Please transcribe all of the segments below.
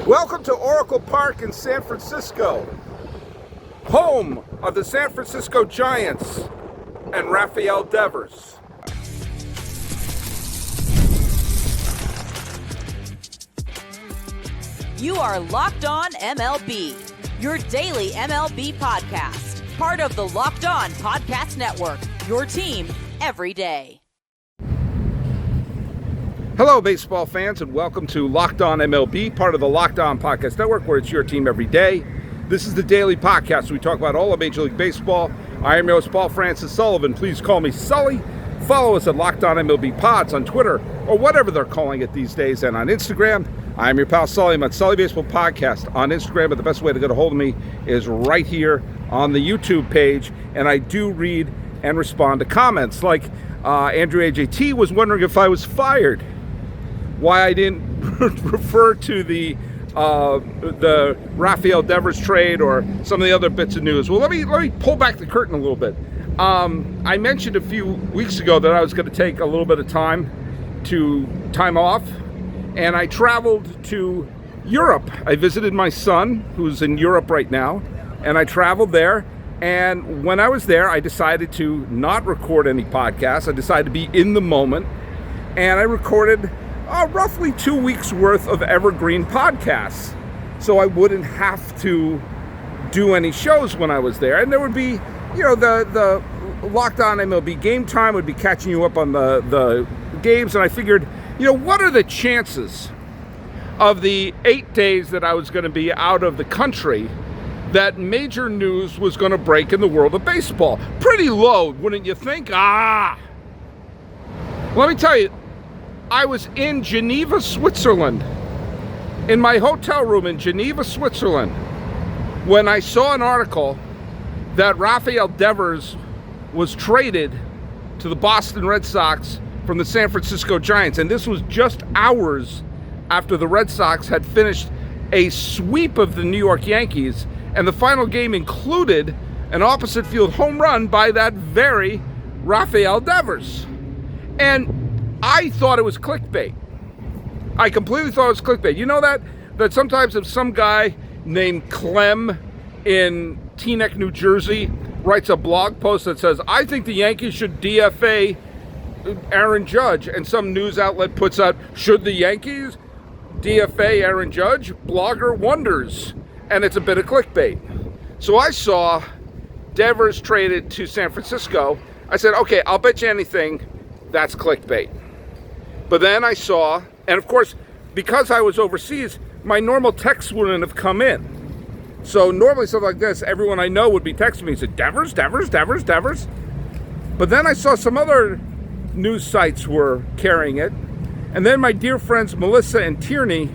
Welcome to Oracle Park in San Francisco, home of the San Francisco Giants and Rafael Devers. You are Locked On MLB, your daily MLB podcast, part of the Locked On Podcast Network, your team every day. Hello, baseball fans, and welcome to Locked On MLB, part of the Locked On Podcast Network, where it's your team every day. This is the daily podcast where we talk about all of Major League Baseball. I am your host, Paul Francis Sullivan. Please call me Sully. Follow us at Locked On MLB Pods on Twitter, or whatever they're calling it these days, and on Instagram. I'm your pal Sully. I'm at Sully Baseball Podcast on Instagram, but the best way to get a hold of me is right here on the YouTube page, and I do read and respond to comments. Like Andrew AJT was wondering if I was fired, why I didn't refer to the Rafael Devers trade or some of the other bits of news. Well, let me pull back the curtain a little bit. I mentioned a few weeks ago that I was going to take a little bit of time off, and I traveled to Europe. I visited my son, who's in Europe right now, and I traveled there. And when I was there, I decided to not record any podcasts. I decided to be in the moment, and I recorded roughly 2 weeks worth of evergreen podcasts, so I wouldn't have to do any shows when I was there. And there would be, the Locked On MLB Gametime would be catching you up on the games, and I figured, what are the chances of the 8 days that I was going to be out of the country that major news was going to break in the world of baseball? Pretty low, wouldn't you think? Let me tell you, I was in Geneva, Switzerland, in my hotel room in Geneva, Switzerland, when I saw an article that Rafael Devers was traded to the Boston Red Sox from the San Francisco Giants. And this was just hours after the Red Sox had finished a sweep of the New York Yankees, and the final game included an opposite field home run by that very Rafael Devers. And I thought it was clickbait. I completely thought it was clickbait. You know that sometimes if some guy named Clem in Teaneck, New Jersey, writes a blog post that says, I think the Yankees should DFA Aaron Judge, and some news outlet puts out, should the Yankees DFA Aaron Judge? Blogger wonders. And it's a bit of clickbait. So I saw Devers traded to San Francisco. I said, okay, I'll bet you anything that's clickbait. But then I saw, and of course, because I was overseas, my normal texts wouldn't have come in. So normally something like this, everyone I know would be texting me and said, Devers, Devers, Devers, Devers. But then I saw some other news sites were carrying it. And then my dear friends Melissa and Tierney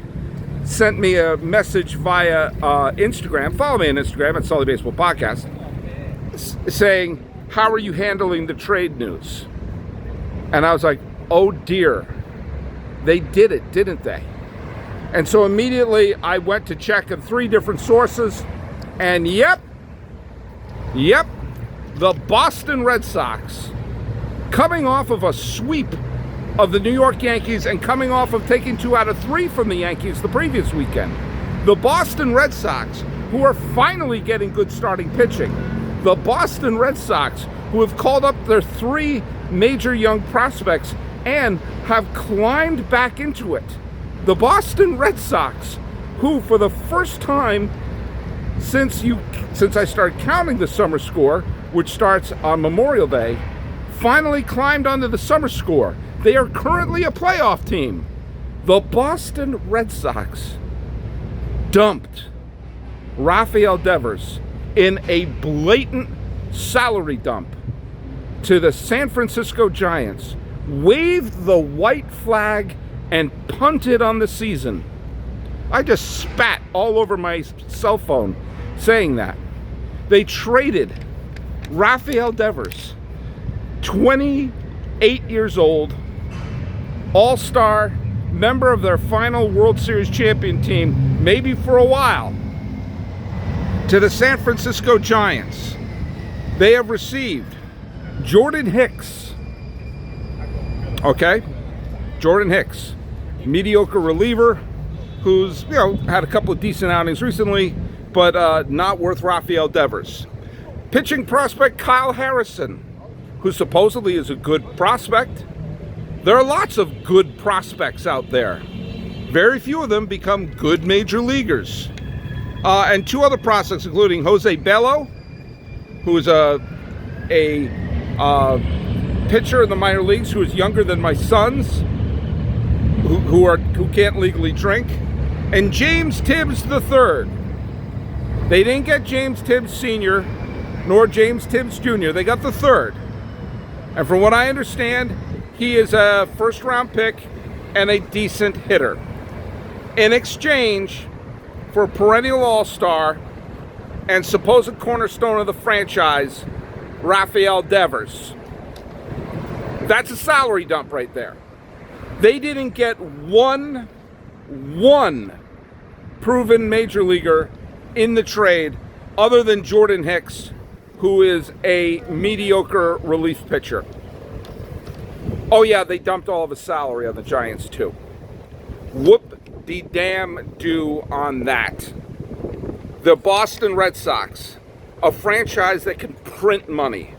sent me a message via Instagram. Follow me on Instagram at Sully Baseball Podcast, saying, how are you handling the trade news? And I was like, oh dear. They did it, didn't they? And so immediately I went to check in 3 different sources, and yep, the Boston Red Sox, coming off of a sweep of the New York Yankees and coming off of taking 2 out of 3 from the Yankees the previous weekend, the Boston Red Sox, who are finally getting good starting pitching, the Boston Red Sox, who have called up their 3 major young prospects and have climbed back into it. The Boston Red Sox, who for the first time since I started counting the summer score, which starts on Memorial Day, finally climbed onto the summer score. They are currently a playoff team. The Boston Red Sox dumped Rafael Devers in a blatant salary dump to the San Francisco Giants, waved the white flag, and punted on the season. I just spat all over my cell phone saying that. They traded Rafael Devers, 28 years old, all-star, member of their final World Series champion team, maybe for a while, to the San Francisco Giants. They have received Jordan Hicks. Okay? Jordan Hicks, mediocre reliever who's, had a couple of decent outings recently, but not worth Rafael Devers. Pitching prospect Kyle Harrison, who supposedly is a good prospect. There are lots of good prospects out there. Very few of them become good major leaguers. And two other prospects, including Jose Bello, who is a pitcher in the minor leagues who is younger than my sons, who can't legally drink, and James Tibbs III. They didn't get James Tibbs Sr. nor James Tibbs Jr. They got the third. And from what I understand, he is a first-round pick and a decent hitter. In exchange for a perennial all-star and supposed cornerstone of the franchise, Rafael Devers. That's a salary dump right there. They didn't get one proven major leaguer in the trade other than Jordan Hicks, who is a mediocre relief pitcher. Oh yeah, they dumped all of his salary on the Giants too. Whoop-de-damn-do on that. The Boston Red Sox, a franchise that can print money.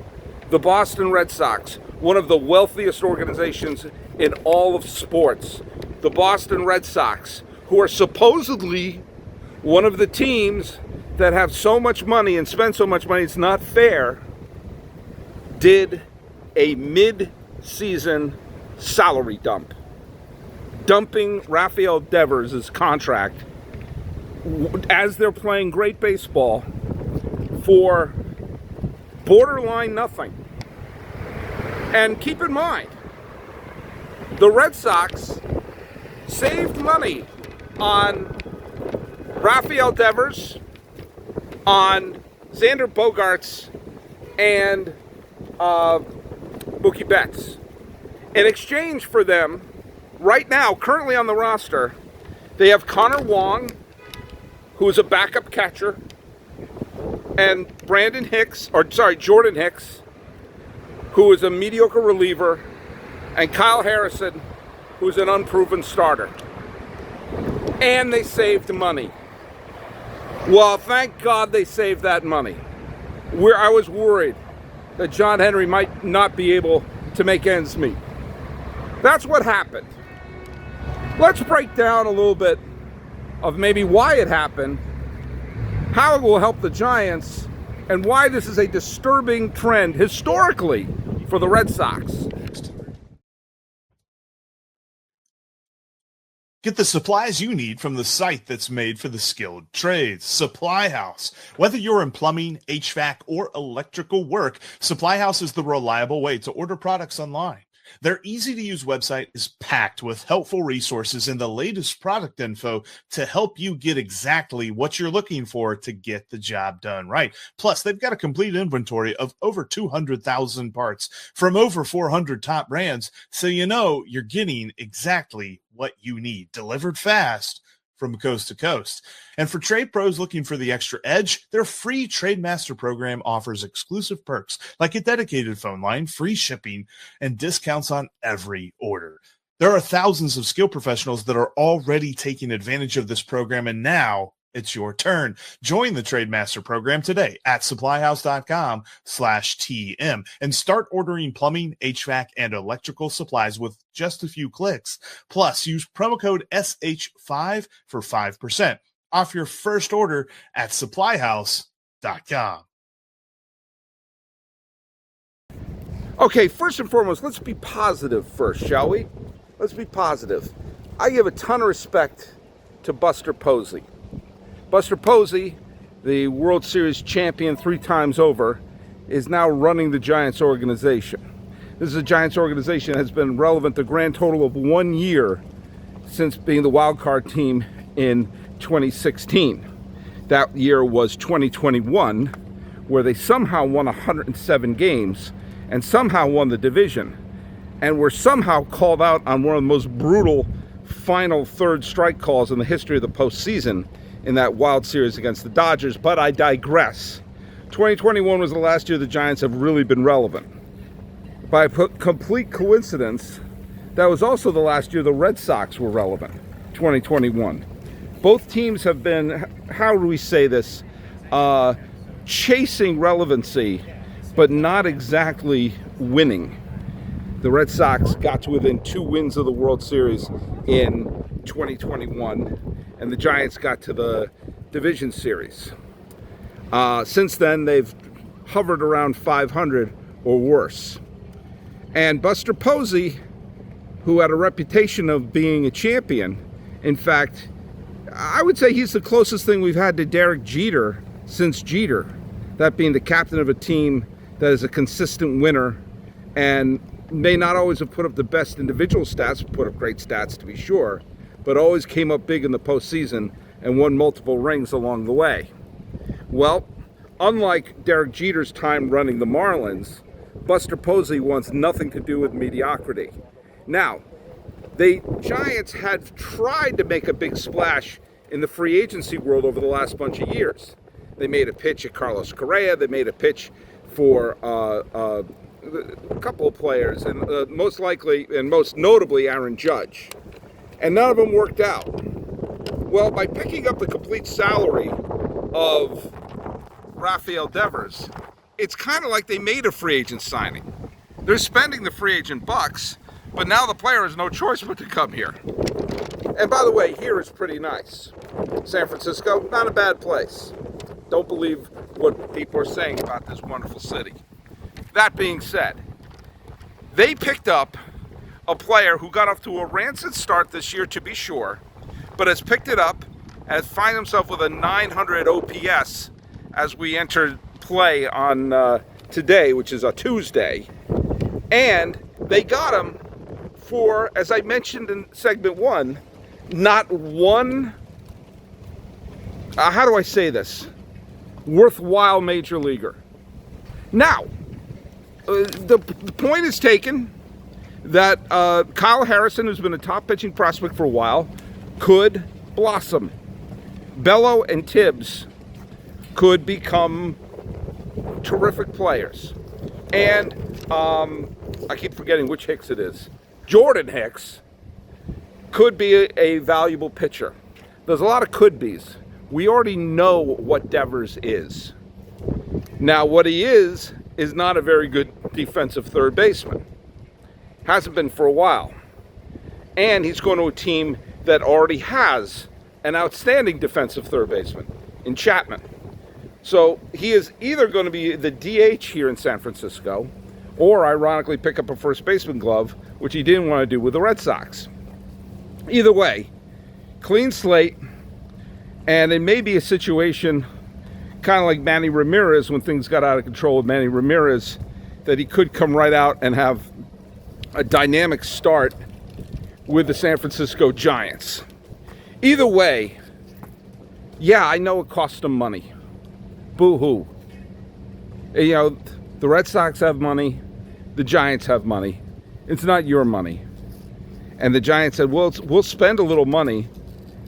The Boston Red Sox, one of the wealthiest organizations in all of sports. The Boston Red Sox, who are supposedly one of the teams that have so much money and spend so much money it's not fair, did a mid-season salary dump, dumping Rafael Devers' contract as they're playing great baseball for borderline nothing. And keep in mind, the Red Sox saved money on Rafael Devers, on Xander Bogaerts, and Mookie Betts. In exchange for them, right now, currently on the roster, they have Connor Wong, who is a backup catcher, and Jordan Hicks, who is a mediocre reliever, and Kyle Harrison, who's an unproven starter. And they saved money. Well, thank God they saved that money. I was worried that John Henry might not be able to make ends meet. That's what happened. Let's break down a little bit of maybe why it happened, how it will help the Giants, and why this is a disturbing trend historically for the Red Sox. Get the supplies you need from the site that's made for the skilled trades, Supply House. Whether you're in plumbing, HVAC, or electrical work, Supply House is the reliable way to order products online. Their easy-to-use website is packed with helpful resources and the latest product info to help you get exactly what you're looking for to get the job done right. Plus, they've got a complete inventory of over 200,000 parts from over 400 top brands, so you know you're getting exactly what you need, delivered fast from coast to coast. And for trade pros looking for the extra edge, their free Trade Master program offers exclusive perks like a dedicated phone line, free shipping, and discounts on every order. There are thousands of skilled professionals that are already taking advantage of this program, and now it's your turn. Join the Trade Master program today at supplyhouse.com/TM and start ordering plumbing, HVAC, and electrical supplies with just a few clicks. Plus, use promo code SH5 for 5% off your first order at supplyhouse.com. Okay, first and foremost, let's be positive first, shall we? Let's be positive. I give a ton of respect to Buster Posey. Buster Posey, the World Series champion 3 times over, is now running the Giants organization. This is a Giants organization that has been relevant the grand total of 1 year since being the wild card team in 2016. That year was 2021, where they somehow won 107 games and somehow won the division, and were somehow called out on one of the most brutal final third strike calls in the history of the postseason in that wild series against the Dodgers, but I digress. 2021 was the last year the Giants have really been relevant. By complete coincidence, that was also the last year the Red Sox were relevant, 2021. Both teams have been, how do we say this, chasing relevancy, but not exactly winning. The Red Sox got to within 2 wins of the World Series in 2021, and the Giants got to the Division Series. Since then, they've hovered around 500 or worse. And Buster Posey, who had a reputation of being a champion, in fact, I would say he's the closest thing we've had to Derek Jeter since Jeter, that being the captain of a team that is a consistent winner and may not always have put up the best individual stats, put up great stats to be sure, but always came up big in the postseason and won multiple rings along the way. Well, unlike Derek Jeter's time running the Marlins, Buster Posey wants nothing to do with mediocrity. Now, the Giants had tried to make a big splash in the free agency world over the last bunch of years. They made a pitch at Carlos Correa. They made a pitch for a couple of players, and most likely and most notably Aaron Judge. And none of them worked out. Well, by picking up the complete salary of Rafael Devers, it's kind of like they made a free agent signing. They're spending the free agent bucks, but now the player has no choice but to come here. And by the way, here is pretty nice. San Francisco, not a bad place. Don't believe what people are saying about this wonderful city. That being said, they picked up a player who got off to a rancid start this year, to be sure, but has picked it up and has found himself with a 900 OPS as we enter play on today, which is a Tuesday. And they got him for, as I mentioned in segment 1, not one, how do I say this, worthwhile major leaguer. Now, the point is taken that Kyle Harrison, who's been a top pitching prospect for a while, could blossom. Bello and Tibbs could become terrific players. And I keep forgetting which Hicks it is. Jordan Hicks could be a valuable pitcher. There's a lot of could-bes. We already know what Devers is. Now, what he is not a very good defensive third baseman. Hasn't been for a while. And he's going to a team that already has an outstanding defensive third baseman in Chapman. So he is either going to be the DH here in San Francisco, or ironically pick up a first baseman glove, which he didn't want to do with the Red Sox. Either way, clean slate, and it may be a situation kind of like Manny Ramirez when things got out of control with Manny Ramirez, that he could come right out and have a dynamic start with the San Francisco Giants. Either way, yeah, I know it cost them money. Boo-hoo. You know, the Red Sox have money, the Giants have money. It's not your money. And the Giants said, well, we'll spend a little money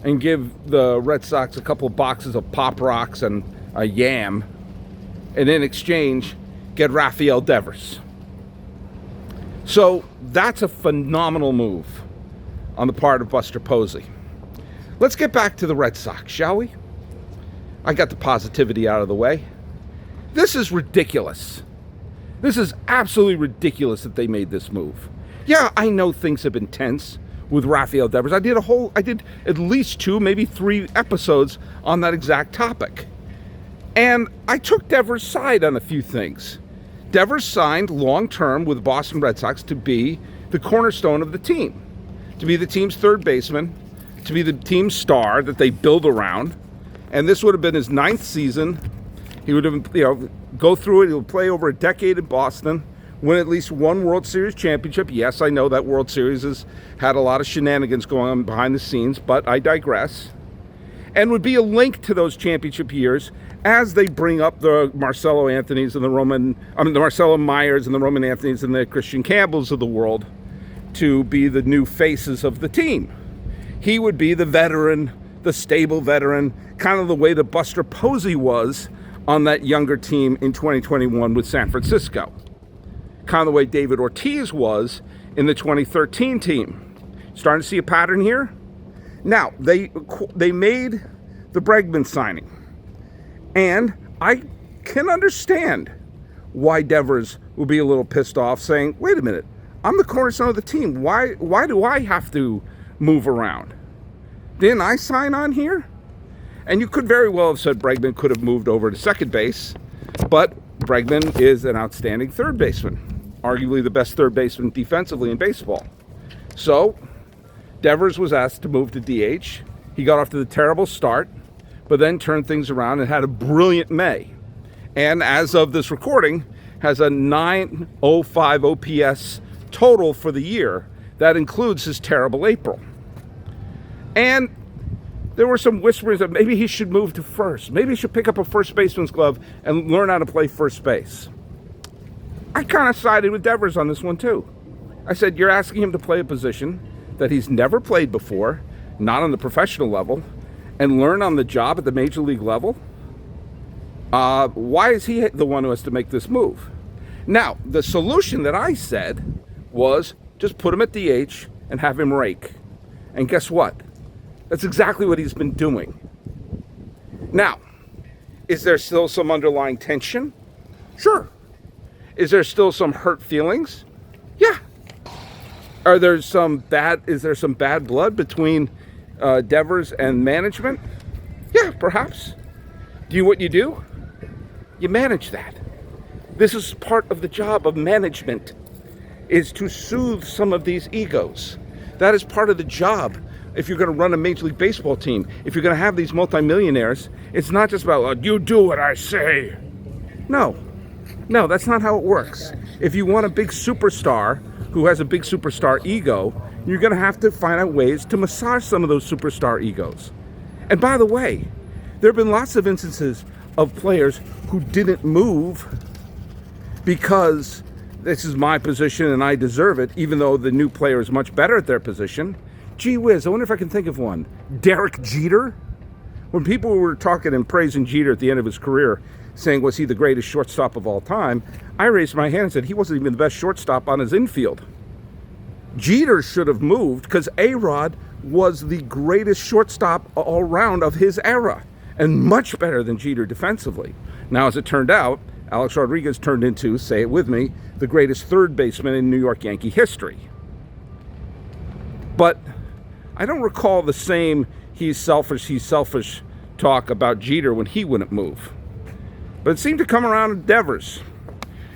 and give the Red Sox a couple of boxes of Pop Rocks and a yam, and in exchange, get Rafael Devers. So that's a phenomenal move on the part of Buster Posey. Let's get back to the Red Sox, shall we? I got the positivity out of the way. This is ridiculous. This is absolutely ridiculous that they made this move. Yeah, I know things have been tense with Rafael Devers. I did at least 2, maybe 3 episodes on that exact topic. And I took Devers' side on a few things. Devers signed long-term with the Boston Red Sox to be the cornerstone of the team, to be the team's third baseman, to be the team's star that they build around. And this would have been his 9th season. He would have, go through it. He'll play over a decade in Boston, win at least one World Series championship. Yes, I know that World Series has had a lot of shenanigans going on behind the scenes, but I digress. And would be a link to those championship years as they bring up the Marcelo Anthonys and the Marcelo Myers and the Roman Anthonys and the Christian Campbells of the world to be the new faces of the team. He would be the veteran, the stable veteran, kind of the way that Buster Posey was on that younger team in 2021 with San Francisco. Kind of the way David Ortiz was in the 2013 team. Starting to see a pattern here? Now, they made the Bregman signing. And I can understand why Devers would be a little pissed off, saying, wait a minute, I'm the cornerstone of the team. Why do I have to move around? Didn't I sign on here? And you could very well have said Bregman could have moved over to second base, but Bregman is an outstanding third baseman, arguably the best third baseman defensively in baseball. So Devers was asked to move to DH. He got off to the terrible start, but then turned things around and had a brilliant May. And as of this recording, has a 905 OPS total for the year. That includes his terrible April. And there were some whisperings that maybe he should move to first. Maybe he should pick up a first baseman's glove and learn how to play first base. I kind of sided with Devers on this one too. I said, you're asking him to play a position that he's never played before, not on the professional level, and learn on the job at the major league level? Why is he the one who has to make this move? Now, the solution that I said was just put him at DH and have him rake. And guess what? That's exactly what he's been doing. Now, is there still some underlying tension? Sure. Is there still some hurt feelings? Yeah. Is there some bad blood between Devers and management? Yeah, perhaps. What you do? You manage that. This is part of the job of management, is to soothe some of these egos. That is part of the job. If you're going to run a Major League Baseball team, if you're going to have these multimillionaires, it's not just about, you do what I say. No, that's not how it works. If you want a big superstar who has a big superstar ego, you're going to have to find out ways to massage some of those superstar egos. And by the way, there have been lots of instances of players who didn't move because this is my position and I deserve it, even though the new player is much better at their position. Gee whiz, I wonder if I can think of one. Derek Jeter? When people were talking and praising Jeter at the end of his career, saying, was he the greatest shortstop of all time? I raised my hand and said he wasn't even the best shortstop on his infield. Jeter should have moved because A-Rod was the greatest shortstop all round of his era and much better than Jeter defensively. Now, as it turned out, Alex Rodriguez turned into, say it with me, the greatest third baseman in New York Yankee history. But I don't recall the same he's selfish talk about Jeter when he wouldn't move. But it seemed to come around to Devers.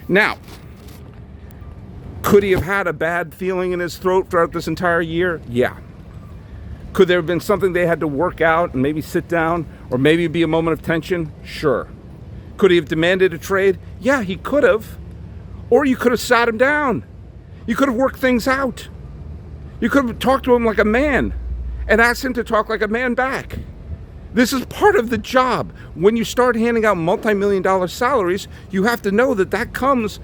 Now, could he have had a bad feeling in his throat throughout this entire year? Yeah. Could there have been something they had to work out and maybe sit down, or maybe be a moment of tension? Sure. Could he have demanded a trade? Yeah, he could have. Or you could have sat him down. You could have worked things out. You could have talked to him like a man and asked him to talk like a man back. This is part of the job. When you start handing out multi-million-dollar salaries, you have to know that that comes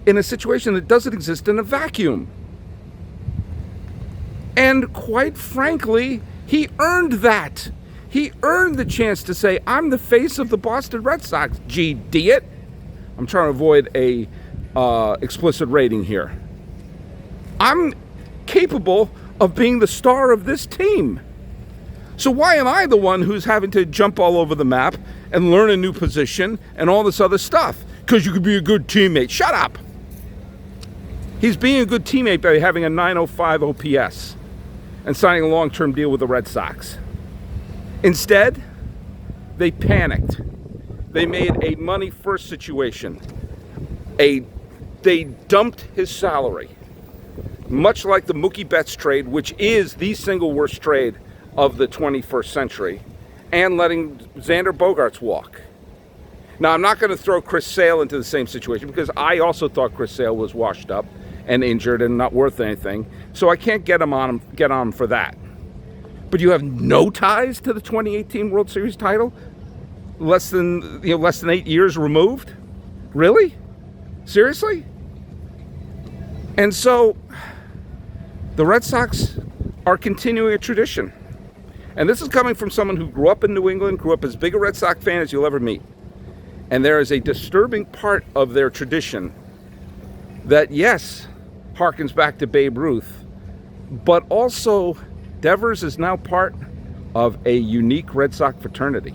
in a situation that doesn't exist in a vacuum. And quite frankly, he earned that. He earned the chance to say, I'm the face of the Boston Red Sox, G-diet. I'm trying to avoid a explicit rating here. I'm capable of being the star of this team. So why am I the one who's having to jump all over the map and learn a new position and all this other stuff? Because you could be a good teammate. Shut up. He's being a good teammate by having a 905 OPS and signing a long-term deal with the Red Sox. Instead, they panicked. They made a money-first situation. They dumped his salary, much like the Mookie Betts trade, which is the single worst trade of the 21st century, and letting Xander Bogaerts walk. Now, I'm not going to throw Chris Sale into the same situation because I also thought Chris Sale was washed up and injured and not worth anything, so I can't get on him for that. But you have no ties to the 2018 World Series title, less than 8 years removed. Really? Seriously? And so the Red Sox are continuing a tradition. And this is coming from someone who grew up in New England, grew up as big a Red Sox fan as you'll ever meet. And there is a disturbing part of their tradition that, yes, harkens back to Babe Ruth, but also Devers is now part of a unique Red Sox fraternity.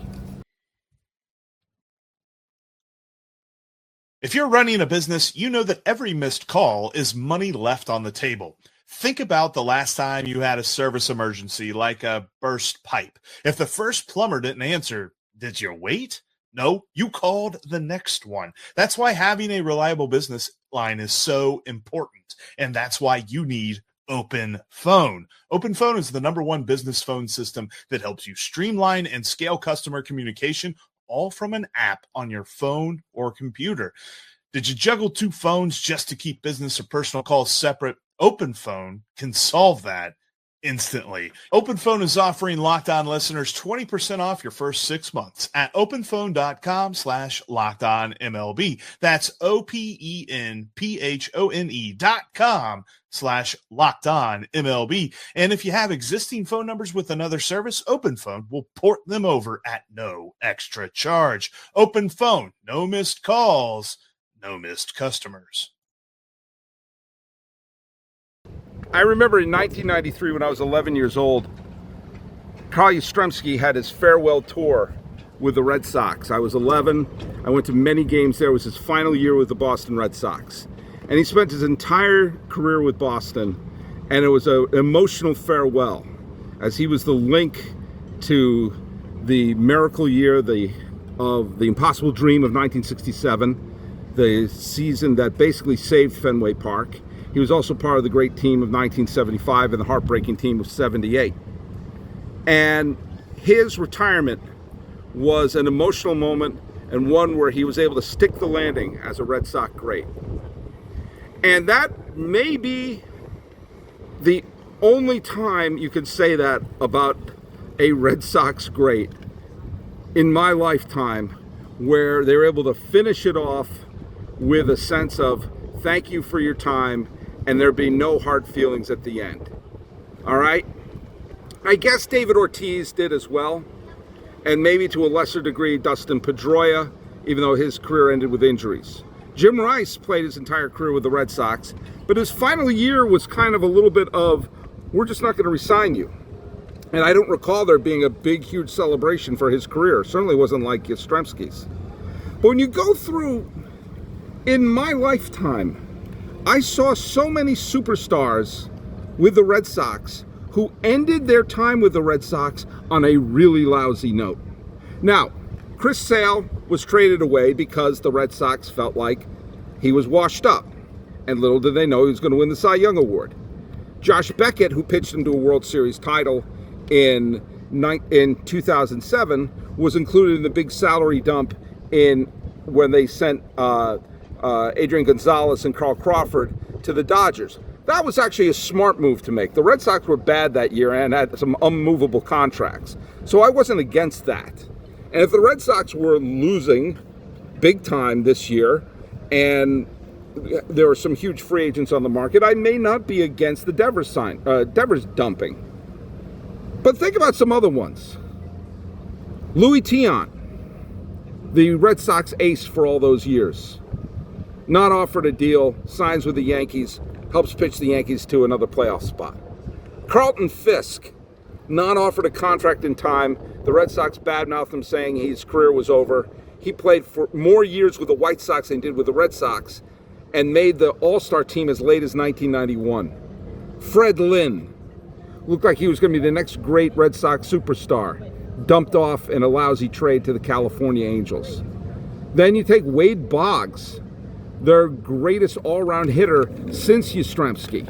If you're running a business, you know that every missed call is money left on the table. Think about the last time you had a service emergency like a burst pipe. If the first plumber didn't answer, did you wait? No, you called the next one. That's why having a reliable business line is so important. And that's why you need OpenPhone. OpenPhone is the #1 business phone system that helps you streamline and scale customer communication, all from an app on your phone or computer. Did you juggle 2 phones just to keep business or personal calls separate? OpenPhone can solve that instantly. OpenPhone is offering Locked On listeners 20% off your first 6 months at openphone.com/LockedOnMLB. That's OpenPhone.com/LockedOnMLB. And if you have existing phone numbers with another service, OpenPhone will port them over at no extra charge. OpenPhone, no missed calls, no missed customers. I remember in 1993 when I was 11 years old, Carl Yastrzemski had his farewell tour with the Red Sox. I was 11. I went to many games there. It was his final year with the Boston Red Sox. And he spent his entire career with Boston, and it was an emotional farewell, as he was the link to the miracle year of the impossible dream of 1967, the season that basically saved Fenway Park. He was also part of the great team of 1975 and the heartbreaking team of 78. And his retirement was an emotional moment, and one where he was able to stick the landing as a Red Sox great. And that may be the only time you could say that about a Red Sox great in my lifetime, where they were able to finish it off with a sense of thank you for your time, and there be no hard feelings at the end. All right? I guess David Ortiz did as well, and maybe to a lesser degree Dustin Pedroia, even though his career ended with injuries. Jim Rice played his entire career with the Red Sox, but his final year was kind of a little bit of, we're just not going to re-sign you. And I don't recall there being a big, huge celebration for his career. It certainly wasn't like Yastrzemski's. But when you go through, in my lifetime, I saw so many superstars with the Red Sox who ended their time with the Red Sox on a really lousy note. Now, Chris Sale was traded away because the Red Sox felt like he was washed up. And little did they know he was going to win the Cy Young Award. Josh Beckett, who pitched him to a World Series title in 2007, was included in the big salary dump when they sent Adrian Gonzalez and Carl Crawford to the Dodgers. That was actually a smart move to make. The Red Sox were bad that year and had some unmovable contracts. So I wasn't against that. And if the Red Sox were losing big time this year and there were some huge free agents on the market, I may not be against the Devers dumping. But think about some other ones. Louis Tiant, the Red Sox ace for all those years, not offered a deal, signs with the Yankees, helps pitch the Yankees to another playoff spot. Carlton Fisk, not offered a contract in time. The Red Sox badmouthed him, saying his career was over. He played for more years with the White Sox than he did with the Red Sox and made the All-Star team as late as 1991. Fred Lynn looked like he was going to be the next great Red Sox superstar, dumped off in a lousy trade to the California Angels. Then you take Wade Boggs, their greatest all-around hitter since Yastrzemski,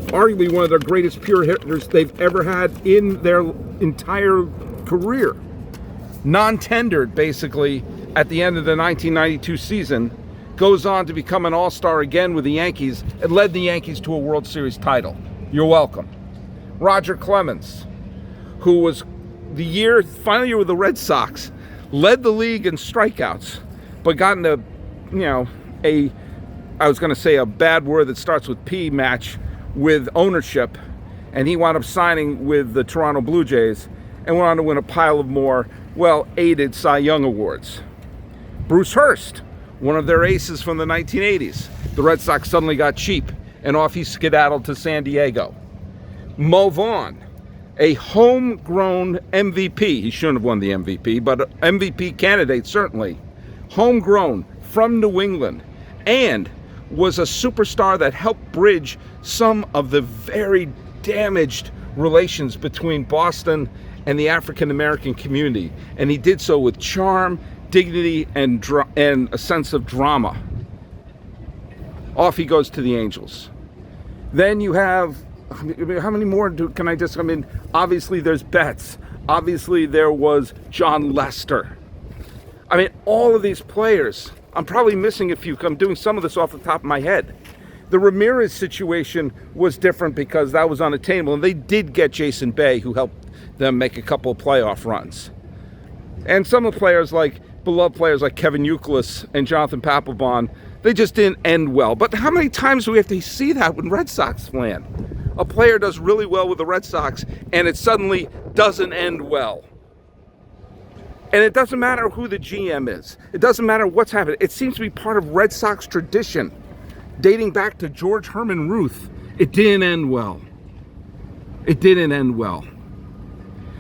arguably one of their greatest pure hitters they've ever had in their entire career. Non-tendered, basically, at the end of the 1992 season, goes on to become an all-star again with the Yankees and led the Yankees to a World Series title. You're welcome. Roger Clemens, who was final year with the Red Sox, led the league in strikeouts, but got into, I was going to say a bad word that starts with P match with ownership, and he wound up signing with the Toronto Blue Jays and went on to win a pile of more well-aided Cy Young Awards. Bruce Hurst, one of their aces from the 1980s. The Red Sox suddenly got cheap, and off he skedaddled to San Diego. Mo Vaughn, a homegrown MVP. He shouldn't have won the MVP, but MVP candidate certainly. Homegrown from New England, and was a superstar that helped bridge some of the very damaged relations between Boston and the African American community. And he did so with charm, dignity, and a sense of drama. Off he goes to the Angels. Then you have, how many more can I just, obviously there's Betts. Obviously there was John Lester. All of these players, I'm probably missing a few. I'm doing some of this off the top of my head. The Ramirez situation was different because that was unattainable, and they did get Jason Bay, who helped them make a couple of playoff runs. And some of the players, beloved players like Kevin Youkilis and Jonathan Papelbon, they just didn't end well. But how many times do we have to see that with Red Sox land? A player does really well with the Red Sox, and it suddenly doesn't end well. And it doesn't matter who the GM is. It doesn't matter what's happening. It seems to be part of Red Sox tradition, dating back to George Herman Ruth. It didn't end well. It didn't end well.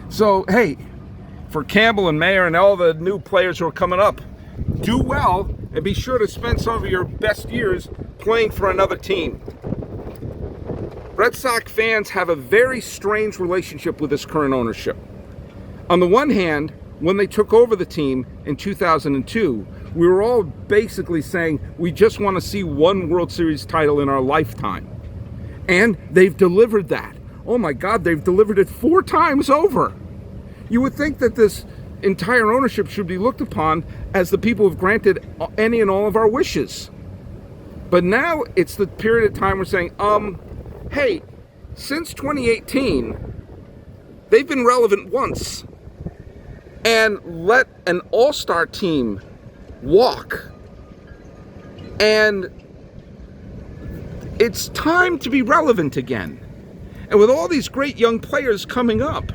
So, hey, for Campbell and Mayer and all the new players who are coming up, do well and be sure to spend some of your best years playing for another team. Red Sox fans have a very strange relationship with this current ownership. On the one hand, when they took over the team in 2002, we were all basically saying we just want to see one World Series title in our lifetime. And they've delivered that. Oh my God, they've delivered it 4 times over. You would think that this entire ownership should be looked upon as the people who've granted any and all of our wishes. But now it's the period of time we're saying, hey, since 2018, they've been relevant once. And let an all-star team walk. And it's time to be relevant again. And with all these great young players coming up,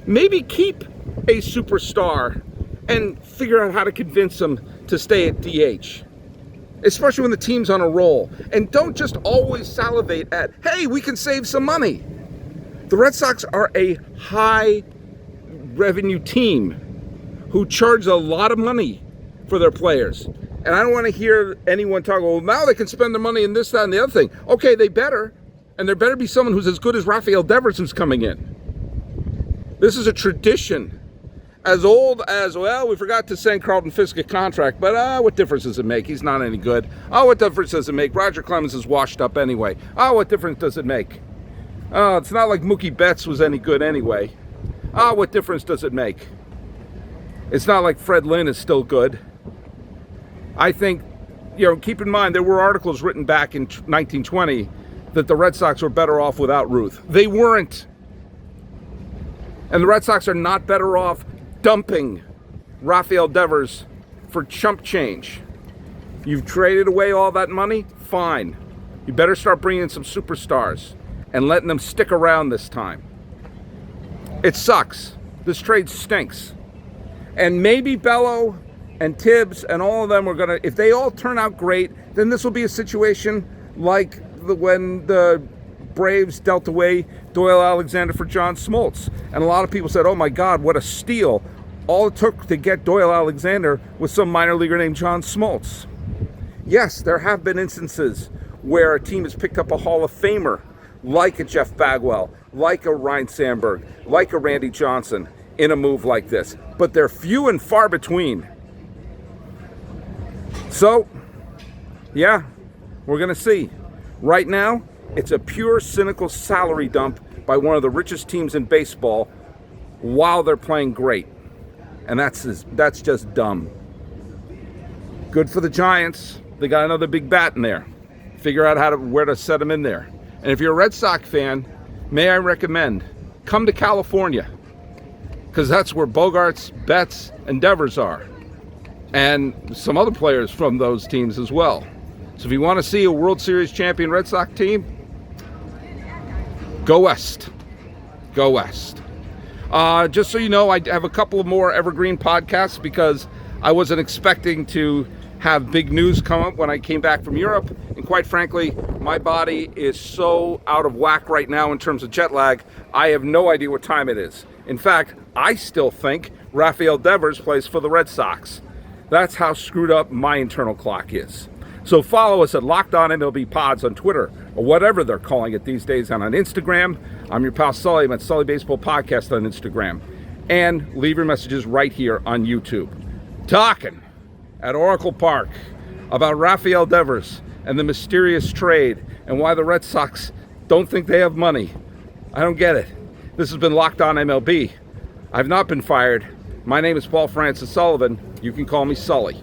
maybe keep a superstar and figure out how to convince them to stay at DH. Especially when the team's on a roll. And don't just always salivate at, hey, we can save some money. The Red Sox are a high revenue team who charge a lot of money for their players. And I don't want to hear anyone talk, well, now they can spend their money in this, that, and the other thing. Okay, they better. And there better be someone who's as good as Rafael Devers who's coming in. This is a tradition. As old as, well, we forgot to send Carlton Fisk a contract, but what difference does it make? He's not any good. Oh, what difference does it make? Roger Clemens is washed up anyway. Oh, what difference does it make? Oh, it's not like Mookie Betts was any good anyway. Oh, what difference does it make? It's not like Fred Lynn is still good. I think, keep in mind, there were articles written back in 1920 that the Red Sox were better off without Ruth. They weren't. And the Red Sox are not better off dumping Rafael Devers for chump change. You've traded away all that money? Fine. You better start bringing in some superstars and letting them stick around this time. It sucks. This trade stinks. And maybe Bello and Tibbs and all of them are going to, if they all turn out great, then this will be a situation like when the Braves dealt away Doyle Alexander for John Smoltz. And a lot of people said, oh my God, what a steal. All it took to get Doyle Alexander was some minor leaguer named John Smoltz. Yes, there have been instances where a team has picked up a Hall of Famer, like a Jeff Bagwell, like a Ryne Sandberg, like a Randy Johnson, in a move like this. But they're few and far between. So, yeah, we're going to see. Right now, it's a pure cynical salary dump by one of the richest teams in baseball while they're playing great. And that's just dumb. Good for the Giants. They got another big bat in there. Figure out where to set them in there. And if you're a Red Sox fan, may I recommend, come to California. Because that's where Bogarts, Betts, and Devers are. And some other players from those teams as well. So if you want to see a World Series champion Red Sox team, go west. Go west. Just so you know, I have a couple of more evergreen podcasts because I wasn't expecting to have big news come up when I came back from Europe. And quite frankly, my body is so out of whack right now in terms of jet lag, I have no idea what time it is. In fact, I still think Rafael Devers plays for the Red Sox. That's how screwed up my internal clock is. So follow us at Locked On MLB Pods on Twitter, or whatever they're calling it these days, and on Instagram. I'm your pal Sully. I'm at Sully Baseball Podcast on Instagram. And leave your messages right here on YouTube. Talking at Oracle Park about Rafael Devers and the mysterious trade and why the Red Sox don't think they have money. I don't get it. This has been Locked On MLB. I've not been fired. My name is Paul Francis Sullivan. You can call me Sully.